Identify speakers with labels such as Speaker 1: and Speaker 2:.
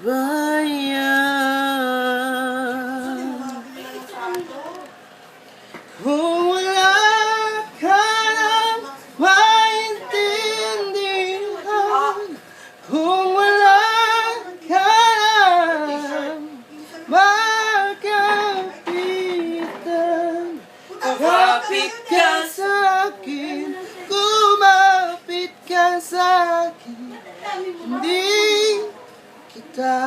Speaker 1: bayan. Kung wala ka nang maintindihan, kung wala ka nang makapitan, kumapit ka sa akin, kumapit ka sa akin, hindi kita